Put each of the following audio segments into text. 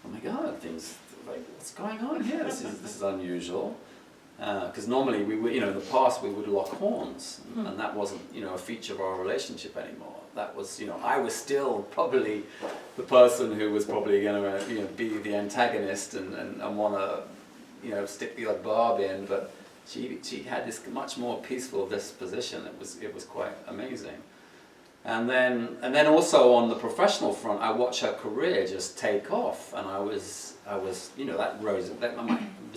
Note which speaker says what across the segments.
Speaker 1: oh my God, things, like, what's going on here? This is unusual. Because normally we would, in the past we would lock horns, and that wasn't, a feature of our relationship anymore. That was, I was still probably the person who was probably going to, be the antagonist and want to, stick the odd barb in. But she had this much more peaceful disposition. It was quite amazing. And then also on the professional front, I watched her career just take off, and I was that was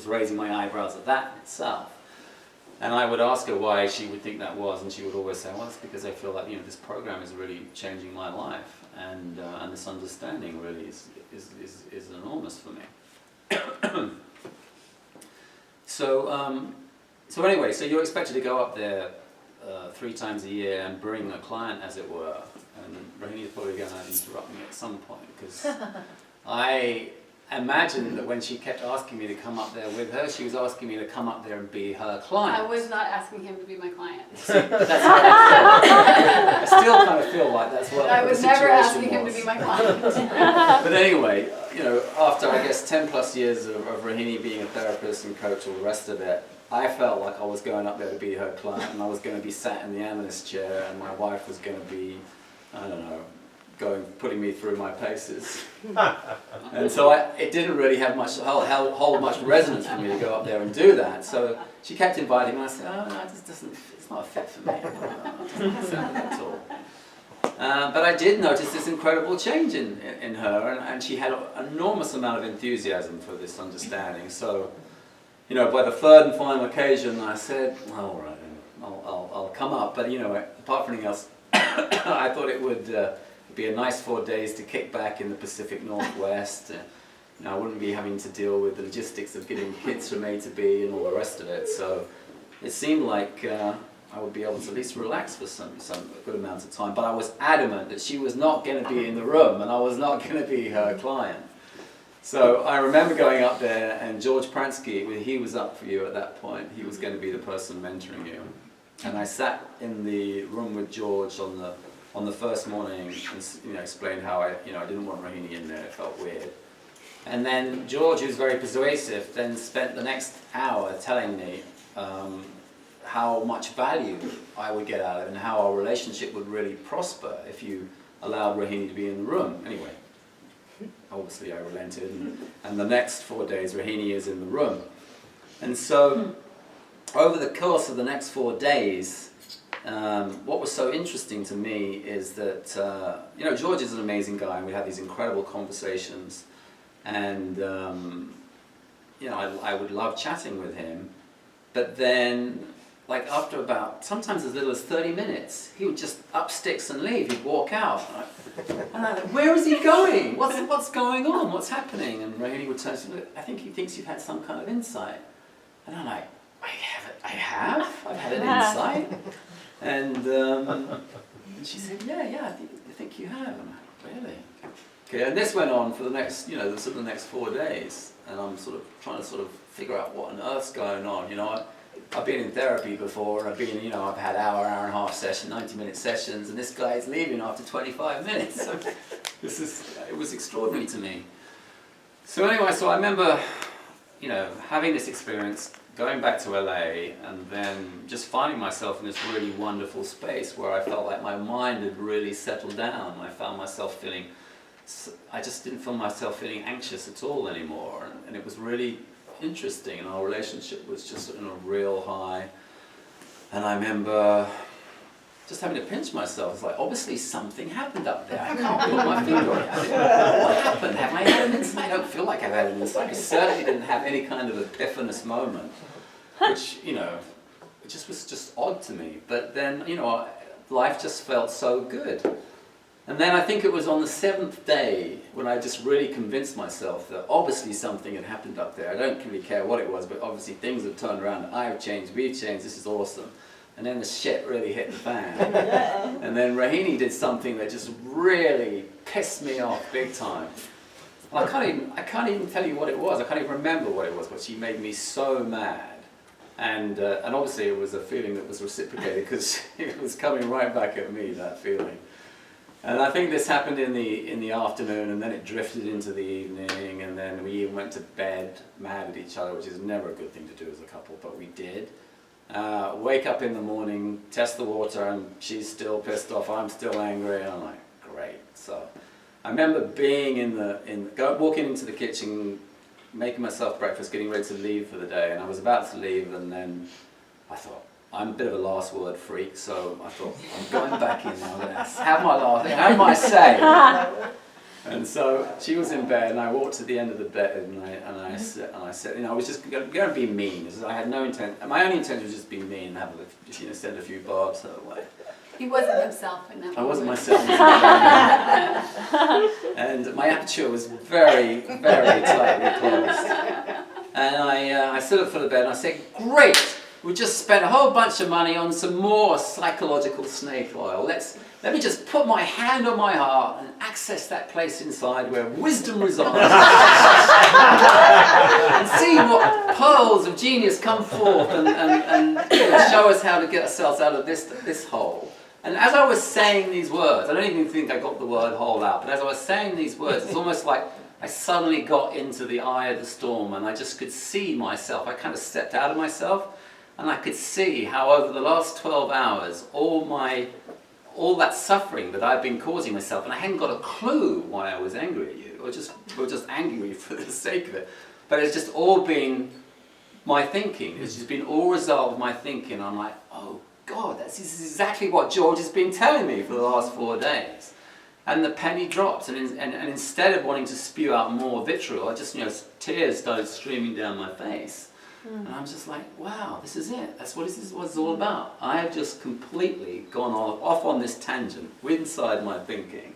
Speaker 1: raising my eyebrows at that itself. And I would ask her why she would think that was, and she would always say, well, it's because I feel like this program is really changing my life, and this understanding really is enormous for me. So anyway, so you're expected to go up there 3 times a year and bring a client, as it were. And Rohini is probably going to interrupt me at some point, because I imagine that when she kept asking me to come up there with her, she was asking me to come up there and be her client.
Speaker 2: I was not asking him to be my client.
Speaker 1: See, that's what I still kind of feel like that's what
Speaker 2: I was never asking him to be my client.
Speaker 1: But anyway, after I guess 10 plus years of Rohini being a therapist and coach, all the rest of it, I felt like I was going up there to be her client, and I was going to be sat in the analyst chair, and my wife was going to be, I don't know, putting me through my paces. And so it didn't really have hold much resonance for me to go up there and do that. So she kept inviting me, and I said, oh no, it's not a fit for me. It doesn't sound good at all. But I did notice this incredible change in her, and she had an enormous amount of enthusiasm for this understanding. So, by the 3rd and final occasion, I said, well, all right, I'll come up. But, apart from anything else, I thought it would be a nice 4 days to kick back in the Pacific Northwest. I wouldn't be having to deal with the logistics of getting kids from A to B and all the rest of it. So it seemed like I would be able to at least relax for some good amount of time. But I was adamant that she was not going to be in the room, and I was not going to be her client. So I remember going up there, and George Pransky, he was up for you at that point. He was going to be the person mentoring you. And I sat in the room with George on the first morning and explained how I didn't want Rohini in there. It felt weird. And then George, who's very persuasive, then spent the next hour telling me how much value I would get out of it, and how our relationship would really prosper if you allowed Rohini to be in the room. Anyway. Obviously I relented, and the next 4 days Rohini is in the room. And so over the course of the next 4 days, what was so interesting to me is that George is an amazing guy, and we had these incredible conversations, and I would love chatting with him. But then, like, after about sometimes as little as 30 minutes, he would just up sticks and leave. He'd walk out. And I'm like, where is he going? What's going on? What's happening? And Rohini would turn to me, I think he thinks you've had some kind of insight. And I'm like, I have? I've had an insight? And she said, yeah, I think you have. And I'm like, really? Okay, and this went on for the next, the next 4 days. And I'm sort of trying to figure out what on earth's going on. I've been in therapy before, and I've had hour and a half session, 90-minute sessions, and this guy is leaving after 25 minutes. So it was extraordinary to me. So anyway, so I remember, having this experience, going back to LA, and then just finding myself in this really wonderful space where I felt like my mind had really settled down. I found myself I just didn't feel myself feeling anxious at all anymore, and it was really interesting, and our relationship was just in a real high. And I remember just having to pinch myself. It's like, obviously something happened up there. I can't put my finger on it. What happened? Have I had an insight? I don't feel like I've had an insight. I certainly didn't have any kind of epiphanous moment, which, it just was just odd to me. But then, life just felt so good. And then I think it was on the 7th day when I just really convinced myself that obviously something had happened up there. I don't really care what it was, but obviously things have turned around. I've changed, we've changed, this is awesome. And then the shit really hit the fan. And then Rohini did something that just really pissed me off big time. I can't even tell you what it was. I can't even remember what it was, but she made me so mad. And obviously it was a feeling that was reciprocated, because it was coming right back at me, that feeling. And I think this happened in the afternoon, and then it drifted into the evening, and then we even went to bed mad at each other, which is never a good thing to do as a couple, but we did. Wake up in the morning, test the water, and she's still pissed off, I'm still angry, and I'm like, great. So I remember being walking into the kitchen, making myself breakfast, getting ready to leave for the day, and I was about to leave, and then I thought, I'm a bit of a last word freak, so I thought, I'm going back in now, I'm going to have my say. And so she was in bed, and I walked to the end of the bed, and I said, you know, I was just going to be mean. I had no intent. My only intention was just be mean and have send a few barbs her way.
Speaker 2: He wasn't himself in that moment.
Speaker 1: I wasn't myself. And my aperture was very, very tightly closed. And I stood up for the bed, and I said, great! We just spent a whole bunch of money on some more psychological snake oil. Let me just put my hand on my heart and access that place inside where wisdom resides. And see what pearls of genius come forth and show us how to get ourselves out of this hole. And as I was saying these words, I don't even think I got the word hole out, but as I was saying these words, it's almost like I suddenly got into the eye of the storm, and I just could see myself. I kind of stepped out of myself, and I could see how over the last 12 hours, all that suffering that I've been causing myself, and I hadn't got a clue why I was angry at you, or just angry for the sake of it, but it's just all been my thinking. It's just been all resolved my thinking. I'm like, oh God, this is exactly what George has been telling me for the last 4 days. And the penny dropped, and instead of wanting to spew out more vitriol, I just, tears started streaming down my face. And I'm just like, wow, this is it. That's what it's all about. I have just completely gone off on this tangent inside my thinking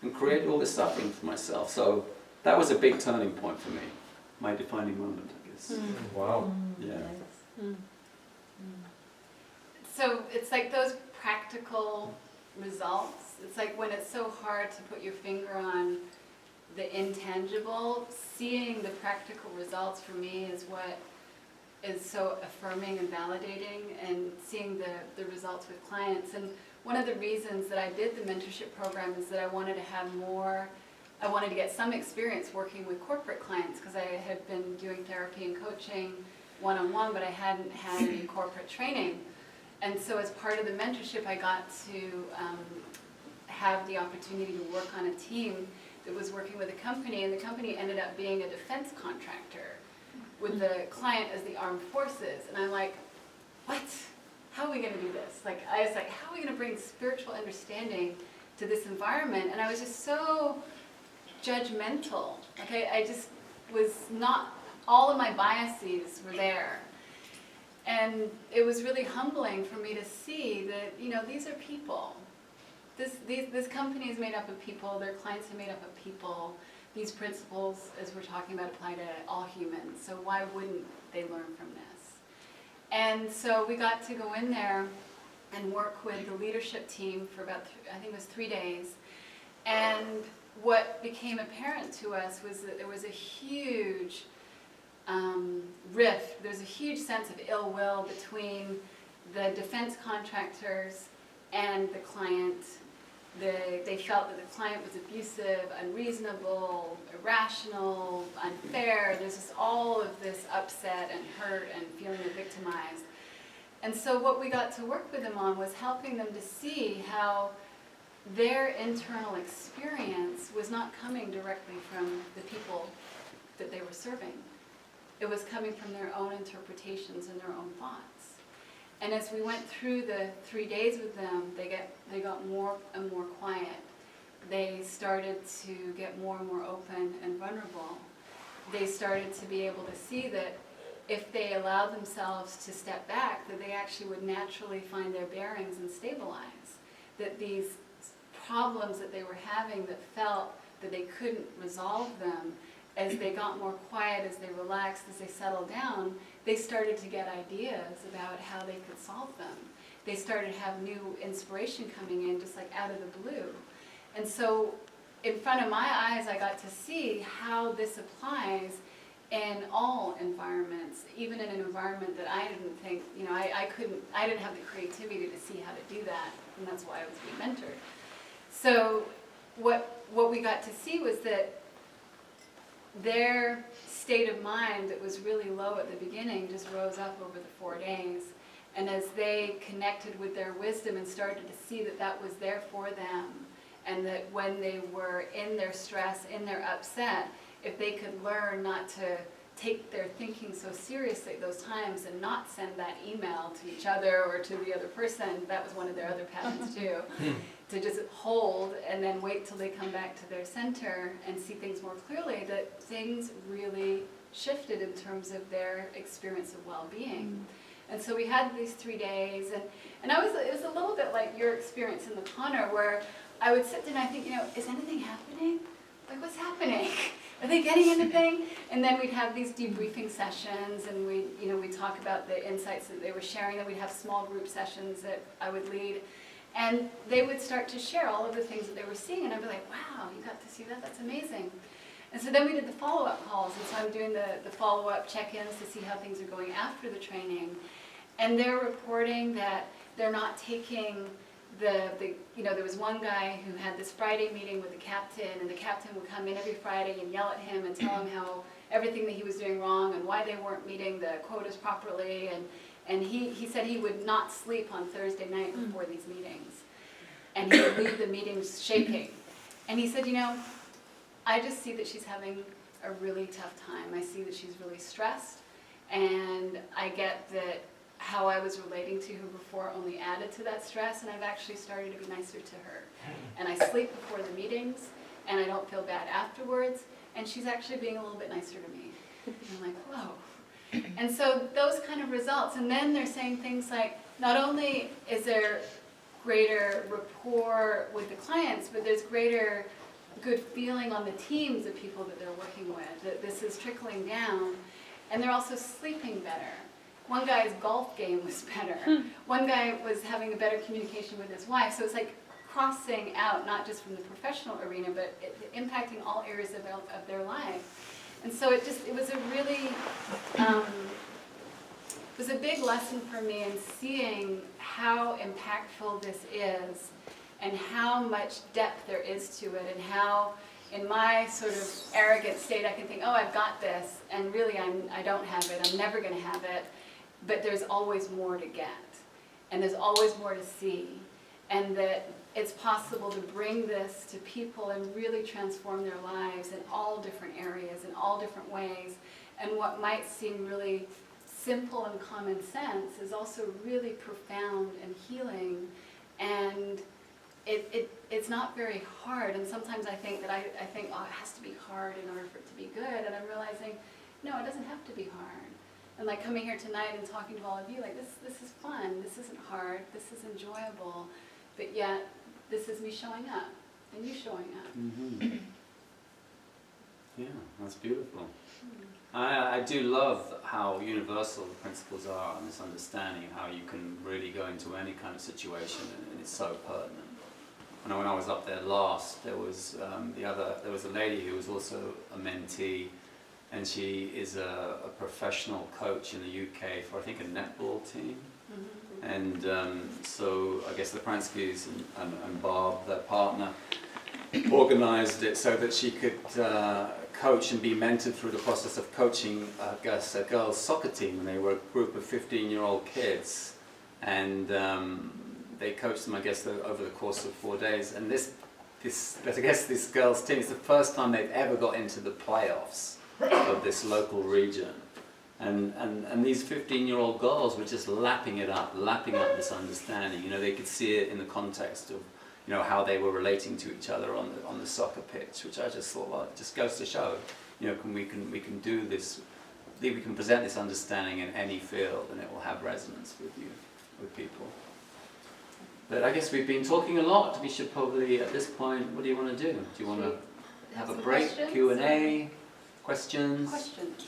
Speaker 1: and created all this suffering for myself. So that was a big turning point for me. My defining moment, I guess.
Speaker 3: Wow.
Speaker 1: Yeah.
Speaker 2: So it's like those practical results. It's like when it's so hard to put your finger on the intangible, seeing the practical results for me is what is so affirming and validating, and seeing the results with clients. And one of the reasons that I did the mentorship program is that I wanted to get some experience working with corporate clients, because I had been doing therapy and coaching one-on-one, but I hadn't had any corporate training. And so as part of the mentorship, I got to have the opportunity to work on a team that was working with a company, and the company ended up being a defense contractor with the client as the armed forces. And I'm like, what? How are we going to do this? I was like, how are we going to bring spiritual understanding to this environment? And I was just so judgmental. I just was not, all of my biases were there. And it was really humbling for me to see that, these are people. This company is made up of people, their clients are made up of people. These principles, as we're talking about, apply to all humans, so why wouldn't they learn from this? And so we got to go in there and work with the leadership team for about, I think it was 3 days. And what became apparent to us was that there was a huge rift. There's a huge sense of ill will between the defense contractors and the client. They felt that the client was abusive, unreasonable, irrational, unfair. There's just all of this upset and hurt and feeling victimized. And so what we got to work with them on was helping them to see how their internal experience was not coming directly from the people that they were serving. It was coming from their own interpretations and their own thoughts. And as we went through the 3 days with them, they got more and more quiet. They started to get more and more open and vulnerable. They started to be able to see that if they allowed themselves to step back, that they actually would naturally find their bearings and stabilize. That these problems that they were having that felt that they couldn't resolve them, as they got more quiet, as they relaxed, as they settled down, they started to get ideas about how they could solve them. They started to have new inspiration coming in, just like out of the blue. And so in front of my eyes, I got to see how this applies in all environments, even in an environment that I didn't think, I didn't have the creativity to see how to do that, and that's why I was being mentored. So what we got to see was that their state of mind that was really low at the beginning just rose up over the 4 days. And as they connected with their wisdom and started to see that that was there for them, and that when they were in their stress, in their upset, if they could learn not to take their thinking so seriously at those times and not send that email to each other or to the other person, that was one of their other patterns too, to just hold and then wait till they come back to their center and see things more clearly, that things really shifted in terms of their experience of well-being. And so we had these 3 days, and it was a little bit like your experience in the Connor, where I would sit there and I think, is anything happening? Like, what's happening? Are they getting anything? And then we'd have these debriefing sessions, and we'd talk about the insights that they were sharing. Then we'd have small group sessions that I would lead, and they would start to share all of the things that they were seeing, and I'd be like, wow, you got to see that? That's amazing. And so then we did the follow-up calls, and so I'm doing the follow-up check-ins to see how things are going after the training. And they're reporting that they're not taking there was one guy who had this Friday meeting with the captain, and the captain would come in every Friday and yell at him and tell him how everything that he was doing wrong and why they weren't meeting the quotas properly. And he said he would not sleep on Thursday night before these meetings. And he would leave the meetings shaking. And he said, I just see that she's having a really tough time. I see that she's really stressed, and I get that how I was relating to her before only added to that stress, and I've actually started to be nicer to her. And I sleep before the meetings, and I don't feel bad afterwards, and she's actually being a little bit nicer to me. And I'm like, whoa. And so those kind of results, and then they're saying things like, not only is there greater rapport with the clients, but there's greater good feeling on the teams of people that they're working with, that this is trickling down, and they're also sleeping better. One guy's golf game was better. One guy was having a better communication with his wife. So it's like crossing out, not just from the professional arena, but impacting all areas of their life. And so it was a really, it was a big lesson for me in seeing how impactful this is and how much depth there is to it, and how in my sort of arrogant state I can think, oh, I've got this, and really I don't have it, I'm never going to have it. But there's always more to get, and there's always more to see, and that it's possible to bring this to people and really transform their lives in all different areas, in all different ways. And what might seem really simple and common sense is also really profound and healing, and it's not very hard. And sometimes I think, oh, it has to be hard in order for it to be good, and I'm realizing, no, it doesn't have to be hard. And like coming here tonight and talking to all of you, like this is fun, this isn't hard, this is enjoyable, but yet this is me showing up and you showing up.
Speaker 1: Mm-hmm. Yeah, that's beautiful. I do love how universal the principles are, and this understanding of how you can really go into any kind of situation, and it's so pertinent. When I was up there last, there was a lady who was also a mentee. And she is a professional coach in the UK for, I think, a netball team. Mm-hmm. And so I guess the Pranskys and Barb, their partner, organised it so that she could coach and be mentored through the process of coaching, I guess, a girls' soccer team. And they were a group of 15-year-old kids. And they coached them, I guess, over the course of 4 days. And this girls' team is the first time they've ever got into the playoffs of this local region, and these 15-year-old girls were just lapping up this understanding. They could see it in the context of how they were relating to each other on the soccer pitch, which I just thought, well, it just goes to show, we can do this, we can present this understanding in any field, and it will have resonance with people. But I guess we've been talking a lot. We should probably at this point, what do you want to do? Do you want to have a break, Q&A? Questions?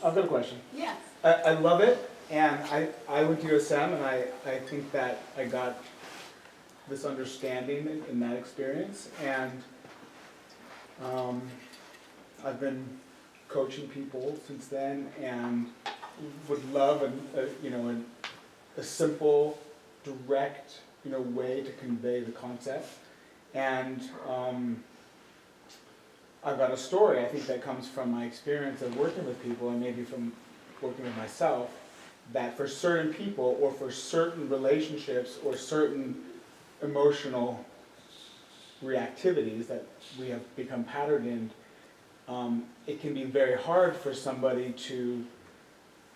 Speaker 3: I've got a question.
Speaker 2: Yes.
Speaker 3: I love it, and I went to USM, and I think that I got this understanding in that experience, and I've been coaching people since then, and would love a simple, direct way to convey the concept, and I've got a story, I think, that comes from my experience of working with people and maybe from working with myself, that for certain people or for certain relationships or certain emotional reactivities that we have become patterned in, it can be very hard for somebody to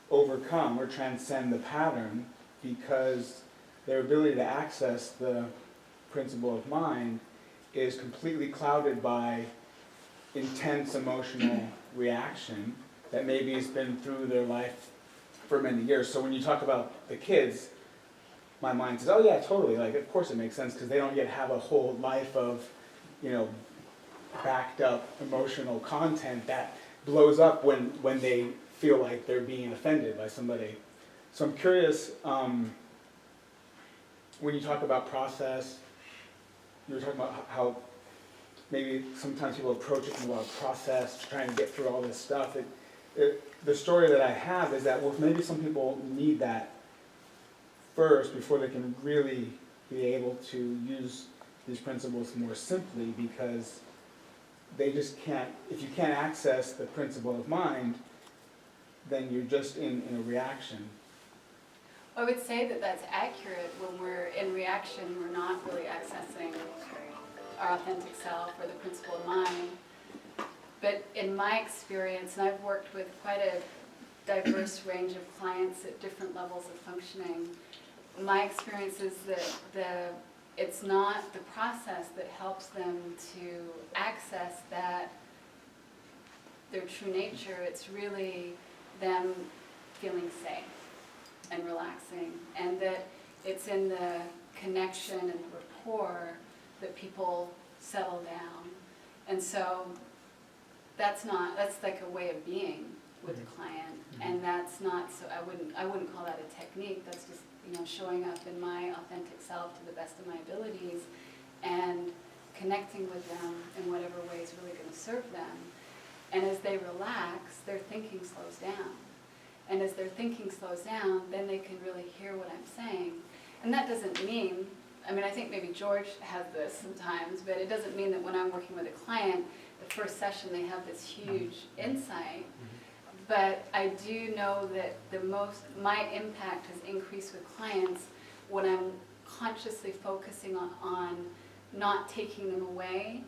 Speaker 3: overcome or transcend the pattern because their ability to access the principle of mind is completely clouded by intense emotional reaction that maybe has been through their life for many years. So when you talk about the kids, my mind says, oh yeah, totally, like of course it makes sense because they don't yet have a whole life of, backed up emotional content that blows up when they feel like they're being offended by somebody. So I'm curious, when you talk about process, you were talking about how maybe sometimes people approach it from a process, trying to get through all this stuff. The story that I have is that, well, maybe some people need that first before they can really be able to use these principles more simply, because they just can't, if you can't access the principle of mind, then you're just in a reaction.
Speaker 2: I would say that that's accurate. When we're in reaction, we're not really accessing our authentic self or the principle of mind. But in my experience, and I've worked with quite a diverse range of clients at different levels of functioning, my experience is that it's not the process that helps them to access their true nature. It's really them feeling safe and relaxing, and that it's in the connection and rapport that people settle down. And so that's like a way of being with the client, and that's not, so I wouldn't call that a technique. That's just showing up in my authentic self to the best of my abilities and connecting with them in whatever way is really going to serve them. And as they relax, their thinking slows down. And as their thinking slows down, then they can really hear what I'm saying. And that doesn't mean, I think maybe George has this sometimes, but it doesn't mean that when I'm working with a client, the first session they have this huge insight. But I do know that my impact has increased with clients when I'm consciously focusing on not taking them away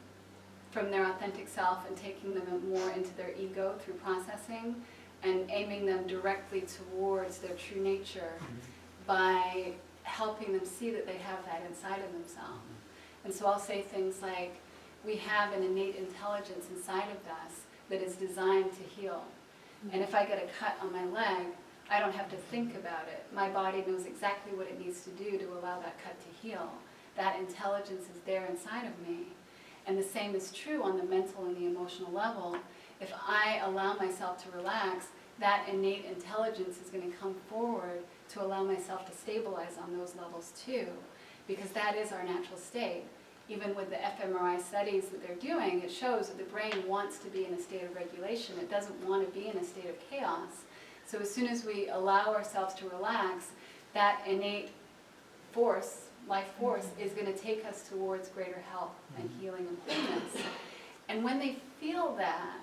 Speaker 2: from their authentic self and taking them more into their ego through processing, and aiming them directly towards their true nature by helping them see that they have that inside of themselves. And so I'll say things like, we have an innate intelligence inside of us that is designed to heal. And if I get a cut on my leg, I don't have to think about it. My body knows exactly what it needs to do to allow that cut to heal. That intelligence is there inside of me. And the same is true on the mental and the emotional level. If I allow myself to relax, that innate intelligence is going to come forward to allow myself to stabilize on those levels too, because that is our natural state. Even with the fMRI studies that they're doing, it shows that the brain wants to be in a state of regulation. It doesn't want to be in a state of chaos. So as soon as we allow ourselves to relax, that innate force, life force, is going to take us towards greater health and healing and wholeness. And when they feel that,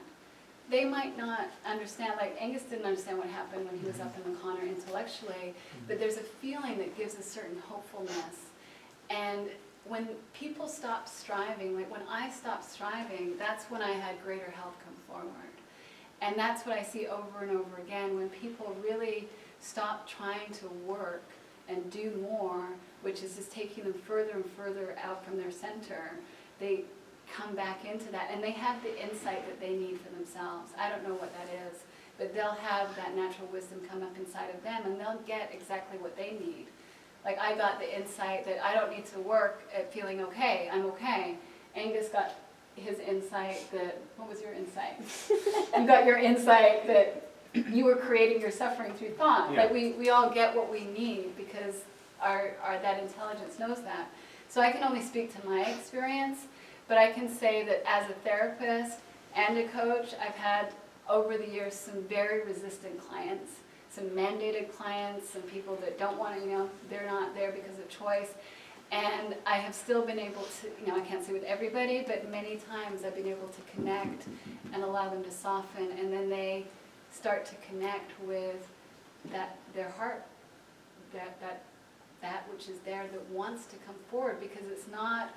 Speaker 2: they might not understand, like Angus didn't understand what happened when he was up in the corner intellectually, but there's a feeling that gives a certain hopefulness. And when people stop striving, like when I stopped striving, that's when I had greater health come forward. And that's what I see over and over again, when people really stop trying to work and do more, which is just taking them further and further out from their center, they come back into that, and they have the insight that they need for themselves. I don't know what that is, but they'll have that natural wisdom come up inside of them, and they'll get exactly what they need. Like I got the insight that I don't need to work at feeling okay, I'm okay. Angus got his insight that, what was your insight? You got your insight that you were creating your suffering through thought. Yeah. Like we all get what we need because that intelligence knows that. So I can only speak to my experience, but I can say that as a therapist and a coach, I've had over the years some very resistant clients, some mandated clients, some people that don't want to, they're not there because of choice. And I have still been able to, I can't say with everybody, but many times I've been able to connect and allow them to soften, and then they start to connect with their heart, that which is there that wants to come forward, because it's not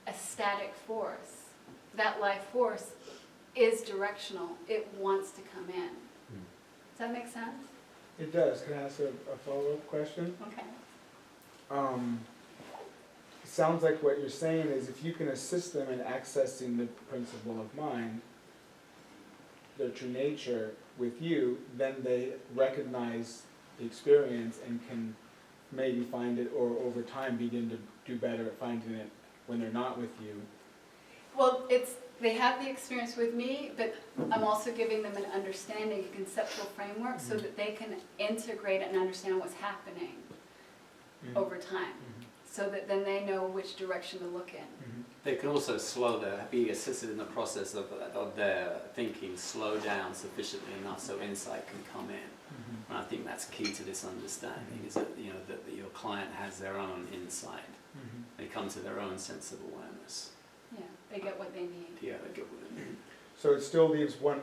Speaker 2: a static force. That life force is directional. It wants to come in. Does that make sense?
Speaker 3: It does. Can I ask a follow-up question?
Speaker 2: Okay.
Speaker 3: It sounds like what you're saying is if you can assist them in accessing the principle of mind, their true nature with you, then they recognize the experience and can maybe find it, or over time begin to do better at finding it when they're not with you.
Speaker 2: Well, they have the experience with me, but I'm also giving them an understanding, a conceptual framework, so that they can integrate it and understand what's happening over time, so that then they know which direction to look in.
Speaker 1: They can also be assisted in the process of their thinking, slow down sufficiently enough so insight can come in. And I think that's key to this understanding, is that, that your client has their own insight. They come to their own sense of awareness.
Speaker 2: Yeah, they get what they need.
Speaker 1: Yeah, they get what they need.
Speaker 3: So it still leaves one